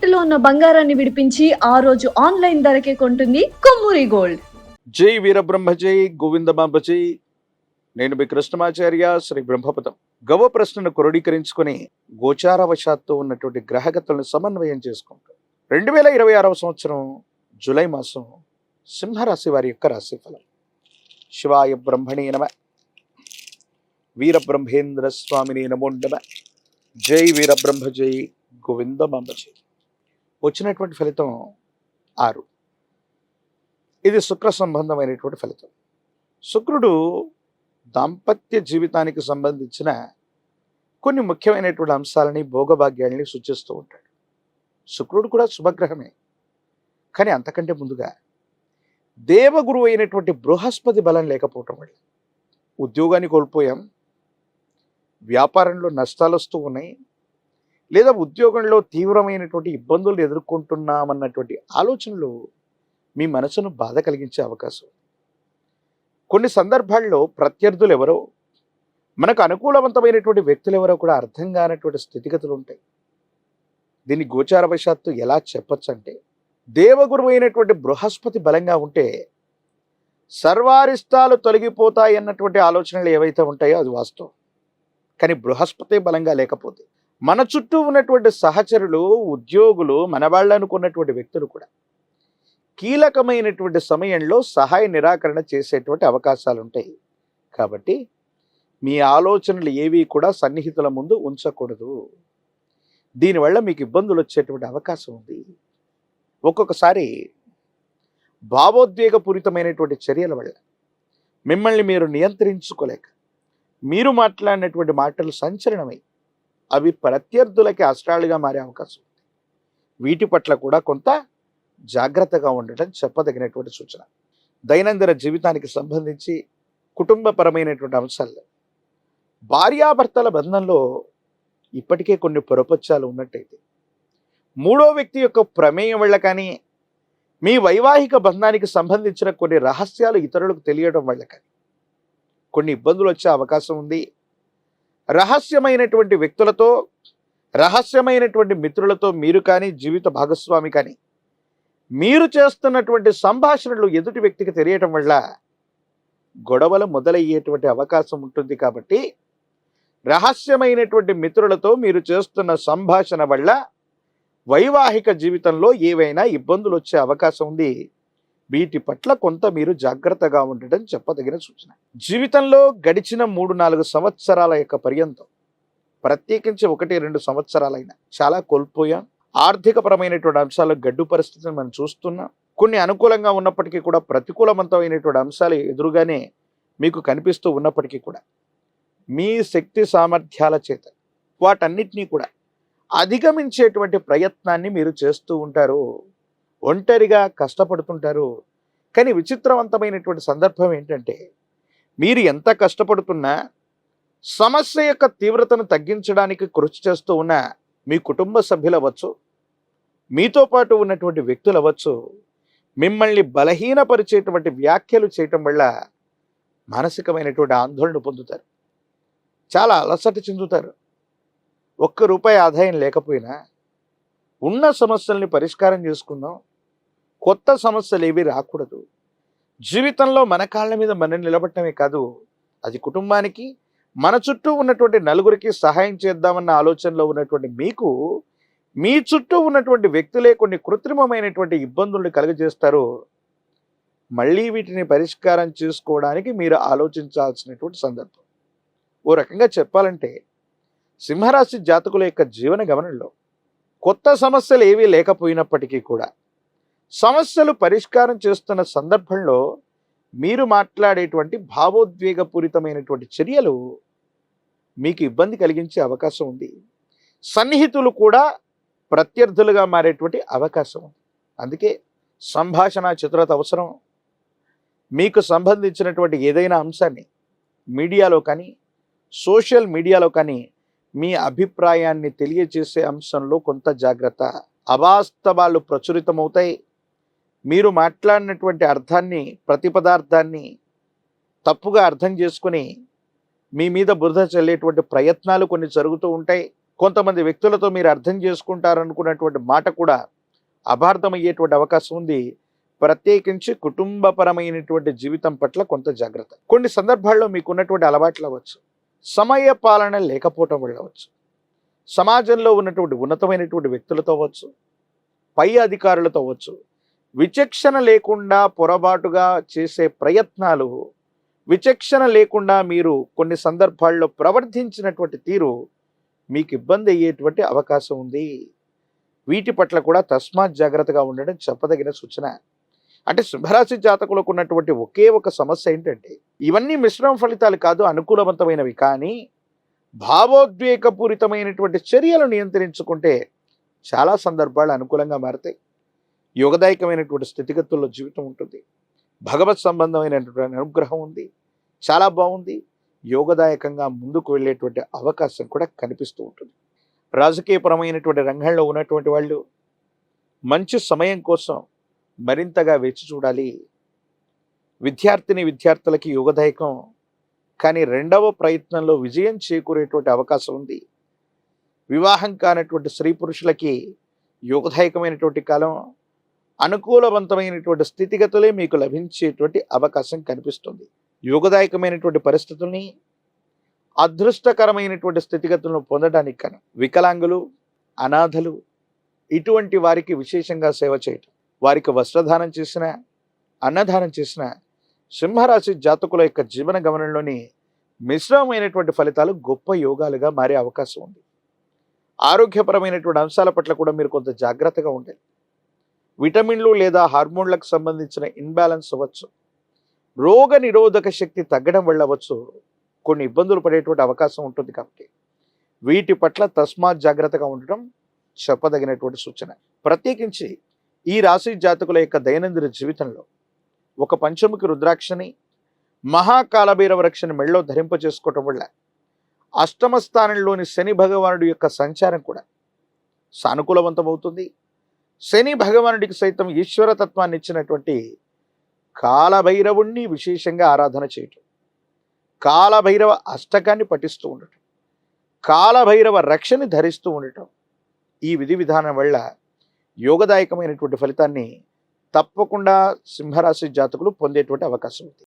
తాకట్టులో ఉన్న బంగారాన్ని విడిపించి ఆ రోజు ఆన్లైన్ ధరకే కొంటుంది కొమ్మూరి గోల్డ్. జై వీరబ్రహ్మ జై గోవిందమాంబ జై. నేను మీ కృష్ణమాచార్య శ్రీ బ్రహ్మపదం. గవ ప్రశ్నను క్రోడీకరించుకొని గోచారవశాత్తు ఉన్నటువంటి గ్రహగతులను సమన్వయం చేసుకుంటాం. 2026 సంవత్సరం జూలై మాసం సింహరాశి వారి యొక్క రాశిఫలం. శివాయ బ్రహ్మణే నమ. వీరబ్రహ్మేంద్ర స్వామిని నమో నమ. జై వీరబ్రహ్మ జై గోవిందమాంబ జై. వచ్చినటువంటి ఫలితం 6. ఇది శుక్ర సంబంధమైనటువంటి ఫలితం. శుక్రుడు దాంపత్య జీవితానికి సంబంధించిన కొన్ని ముఖ్యమైనటువంటి అంశాలని భోగభాగ్యాలని సూచిస్తూ ఉంటాడు. శుక్రుడు కూడా శుభగ్రహమే, కానీ అంతకంటే ముందుగా దేవగురువు అయినటువంటి బృహస్పతి బలం లేకపోవటం వల్ల ఉద్యోగాన్ని కోల్పోయాం, వ్యాపారంలో నష్టాలు వస్తూ ఉన్నాయి, లేదా ఉద్యోగంలో తీవ్రమైనటువంటి ఇబ్బందులు ఎదుర్కొంటున్నామన్నటువంటి ఆలోచనలు మీ మనసును బాధ కలిగించే అవకాశం. కొన్ని సందర్భాల్లో ప్రత్యర్థులు ఎవరో, మనకు అనుకూలవంతమైనటువంటి వ్యక్తులు ఎవరో కూడా అర్థం కానటువంటి స్థితిగతులు ఉంటాయి. దీన్ని గోచారవశాత్తు ఎలా చెప్పచ్చు అంటే, దేవగురువు అయినటువంటి బృహస్పతి బలంగా ఉంటే సర్వారిష్టాలు తొలగిపోతాయి అన్నటువంటి ఆలోచనలు ఏవైతే ఉంటాయో అది వాస్తవం. కానీ బృహస్పతి బలంగా లేకపోతే మన చుట్టూ ఉన్నటువంటి సహచరులు, ఉద్యోగులు, మన వాళ్ళు అనుకున్నటువంటి వ్యక్తులు కూడా కీలకమైనటువంటి సమయంలో సహాయ నిరాకరణ చేసేటువంటి అవకాశాలు ఉంటాయి. కాబట్టి మీ ఆలోచనలు ఏవి కూడా సన్నిహితుల ముందు ఉంచకూడదు. దీనివల్ల మీకు ఇబ్బందులు వచ్చేటువంటి అవకాశం ఉంది. ఒక్కొక్కసారి భావోద్వేగపూరితమైనటువంటి చర్యల వల్ల మిమ్మల్ని మీరు నియంత్రించుకోలేక మీరు మాట్లాడినటువంటి మాటలు సంచలనమై అవి ప్రత్యర్థులకి అస్త్రాలుగా మారే అవకాశం ఉంది. వీటి పట్ల కూడా కొంత జాగ్రత్తగా ఉండటం చెప్పదగినటువంటి సూచన. దైనందిన జీవితానికి సంబంధించి కుటుంబపరమైనటువంటి అంశాల్లో భార్యాభర్తల బంధంలో ఇప్పటికే కొన్ని పొరపచ్చాలు ఉన్నట్టయితే, మూడో వ్యక్తి యొక్క ప్రమేయం వల్ల కానీ, మీ వైవాహిక బంధానికి సంబంధించిన కొన్ని రహస్యాలు ఇతరులకు తెలియడం వల్ల కానీ కొన్ని ఇబ్బందులు వచ్చే అవకాశం ఉంది. రహస్యమైనటువంటి వ్యక్తులతో, రహస్యమైనటువంటి మిత్రులతో మీరు కానీ, జీవిత భాగస్వామి కానీ మీరు చేస్తున్నటువంటి సంభాషణలు ఎదుటి వ్యక్తికి తెలియటం వల్ల గొడవలు మొదలయ్యేటువంటి అవకాశం ఉంటుంది. కాబట్టి రహస్యమైనటువంటి మిత్రులతో మీరు చేస్తున్న సంభాషణ వల్ల వైవాహిక జీవితంలో ఏవైనా ఇబ్బందులు వచ్చే అవకాశం ఉంది. వీటి పట్ల కొంత మీరు జాగ్రత్తగా ఉండటం చెప్పదగిన సూచన. జీవితంలో గడిచిన 3-4 సంవత్సరాల యొక్క పర్యంతం, ప్రత్యేకించి 1-2 సంవత్సరాలైనా చాలా కోల్పోయాం. ఆర్థికపరమైనటువంటి అంశాల్లో గడ్డు పరిస్థితిని మనం చూస్తున్నాం. కొన్ని అనుకూలంగా ఉన్నప్పటికీ కూడా ప్రతికూలవంతమైనటువంటి అంశాలు ఎదురుగానే మీకు కనిపిస్తూ ఉన్నప్పటికీ కూడా మీ శక్తి సామర్థ్యాల చేత వాటన్నిటినీ కూడా అధిగమించేటువంటి ప్రయత్నాన్ని మీరు చేస్తూ ఉంటారు. ఒంటరిగా కష్టపడుతుంటారు. కానీ విచిత్రవంతమైనటువంటి సందర్భం ఏంటంటే, మీరు ఎంత కష్టపడుతున్నా, సమస్య యొక్క తీవ్రతను తగ్గించడానికి కృషి చేస్తూ ఉన్న మీ కుటుంబ సభ్యులు అవ్వచ్చు, మీతో పాటు ఉన్నటువంటి వ్యక్తులు అవ్వచ్చు, మిమ్మల్ని బలహీనపరిచేటువంటి వ్యాఖ్యలు చేయటం వల్ల మానసికమైనటువంటి ఆందోళన పొందుతారు. చాలా అలసట చెందుతారు. ₹1 ఆదాయం లేకపోయినా ఉన్న సమస్యల్ని పరిష్కారం చేసుకుందాం, కొత్త సమస్యలు ఏవి రాకూడదు, జీవితంలో మన కాళ్ళ మీద మనం నిలబడటమే కాదు, అది కుటుంబానికి, మన చుట్టూ ఉన్నటువంటి నలుగురికి సహాయం చేద్దామన్న ఆలోచనలో ఉన్నటువంటి మీకు మీ చుట్టూ ఉన్నటువంటి వ్యక్తులే కొన్ని కృత్రిమమైనటువంటి ఇబ్బందుల్ని కలుగజేస్తారు. మళ్ళీ వీటిని పరిష్కారం చేసుకోవడానికి మీరు ఆలోచించాల్సినటువంటి సందర్భం. ఓ రకంగా చెప్పాలంటే, సింహరాశి జాతకుల యొక్క జీవన గమనంలో కొత్త సమస్యలు ఏవీ లేకపోయినప్పటికీ కూడా సమస్యలు పరిష్కారం చేస్తున్న సందర్భంలో మీరు మాట్లాడేటువంటి భావోద్వేగపూరితమైనటువంటి చర్యలు మీకు ఇబ్బంది కలిగించే అవకాశం ఉంది. సన్నిహితులు కూడా ప్రత్యర్థులుగా మారేటువంటి అవకాశం ఉంది. అందుకే సంభాషణ చతురత అవసరం. మీకు సంబంధించినటువంటి ఏదైనా అంశాన్ని మీడియాలో కానీ, సోషల్ మీడియాలో కానీ మీ అభిప్రాయాన్ని తెలియజేసే అంశంలో కొంత జాగ్రత్త. అవాస్తవాలు ప్రచురితమవుతాయి. మీరు మాట్లాడినటువంటి అర్థాన్ని, ప్రతిపదార్థాన్ని తప్పుగా అర్థం చేసుకుని మీ మీద బురద చల్లేటువంటి ప్రయత్నాలు కొన్ని జరుగుతూ ఉంటాయి. కొంతమంది వ్యక్తులతో మీరు అర్థం చేసుకుంటారనుకున్నటువంటి మాట కూడా అపార్థమయ్యేటువంటి అవకాశం ఉంది. ప్రత్యేకించి కుటుంబపరమైనటువంటి జీవితం పట్ల కొంత జాగ్రత్త. కొన్ని సందర్భాల్లో మీకున్నటువంటి అలవాట్లు అవ్వచ్చు, సమయ పాలన లేకపోవటం వల్ల అవ్వచ్చు, సమాజంలో ఉన్నటువంటి ఉన్నతమైనటువంటి వ్యక్తులతో అవ్వచ్చు, పై అధికారులతో అవ్వచ్చు, విచక్షణ లేకుండా పొరపాటుగా చేసే ప్రయత్నాలు, విచక్షణ లేకుండా మీరు కొన్ని సందర్భాల్లో ప్రవర్తించినటువంటి తీరు మీకు ఇబ్బంది అయ్యేటువంటి అవకాశం ఉంది. వీటి పట్ల కూడా తస్మాత్ జాగ్రత్తగా ఉండడం చెప్పదగిన సూచన. అంటే సింహరాశి జాతకులకు ఉన్నటువంటి ఒకే ఒక సమస్య ఏంటంటే, ఇవన్నీ మిశ్రమ ఫలితాలు కాదు, అనుకూలవంతమైనవి. కానీ భావోద్వేగపూరితమైనటువంటి చర్యలు నియంత్రించుకుంటే చాలా సందర్భాలు అనుకూలంగా మారుతాయి. యోగదాయకమైనటువంటి స్థితిగతుల్లో జీవితం ఉంటుంది. భగవత్ సంబంధమైనటువంటి అనుగ్రహం ఉంది. చాలా బాగుంది. యోగదాయకంగా ముందుకు వెళ్ళేటువంటి అవకాశం కూడా కనిపిస్తూ ఉంటుంది. రాజకీయపరమైనటువంటి రంగంలో ఉన్నటువంటి వాళ్ళు మంచి సమయం కోసం మరింతగా వేచి చూడాలి. విద్యార్థులకి యోగదాయకం, కానీ రెండవ ప్రయత్నంలో విజయం చేకూరేటువంటి అవకాశం ఉంది. వివాహం కానటువంటి స్త్రీ పురుషులకి యోగదాయకమైనటువంటి కాలం, అనుకూలవంతమైనటువంటి స్థితిగతులే మీకు లభించేటువంటి అవకాశం కనిపిస్తుంది. యోగదాయకమైనటువంటి పరిస్థితుల్ని, అదృష్టకరమైనటువంటి స్థితిగతులను పొందడానికి కానీ వికలాంగులు, అనాథలు ఇటువంటి వారికి విశేషంగా సేవ చేయటం, వారికి వస్త్రదానం చేసిన, అన్నదానం చేసిన సింహరాశి జాతకుల యొక్క జీవన గమనంలోని మిశ్రమమైనటువంటి ఫలితాలు గొప్ప యోగాలుగా మారే అవకాశం ఉంది. ఆరోగ్యపరమైనటువంటి అంశాల పట్ల కూడా మీరు కొంత జాగ్రత్తగా ఉండాలి. విటమిన్లు లేదా హార్మోన్లకు సంబంధించిన ఇన్బ్యాలెన్స్ అవ్వచ్చు, రోగ నిరోధక శక్తి తగ్గడం వల్ల అవ్వచ్చు, కొన్ని ఇబ్బందులు పడేటువంటి అవకాశం ఉంటుంది. కాబట్టి వీటి పట్ల తస్మాత్ జాగ్రత్తగా ఉండటం చెప్పదగినటువంటి సూచన. ప్రత్యేకించి ఈ రాశి జాతకుల యొక్క దైనందిన జీవితంలో ఒక పంచముఖి రుద్రాక్షని, మహాకాలభైరవ రక్షని మెళ్ళలో ధరింపజేసుకోవటం వల్ల అష్టమ స్థానంలోని శని భగవానుడి యొక్క సంచారం కూడా సానుకూలవంతమవుతుంది. శని భగవానుడికి సైతం ఈశ్వరతత్వాన్ని ఇచ్చినటువంటి కాలభైరవుణ్ణి విశేషంగా ఆరాధన చేయటం, కాలభైరవ అష్టకాన్ని పఠిస్తూ ఉండటం, కాలభైరవ రక్షని ధరిస్తూ ఉండటం, ఈ విధి విధానం వల్ల యోగదాయకమైనటువంటి ఫలితాన్ని తప్పకుండా సింహరాశి జాతకులు పొందేటువంటి అవకాశం ఉంది.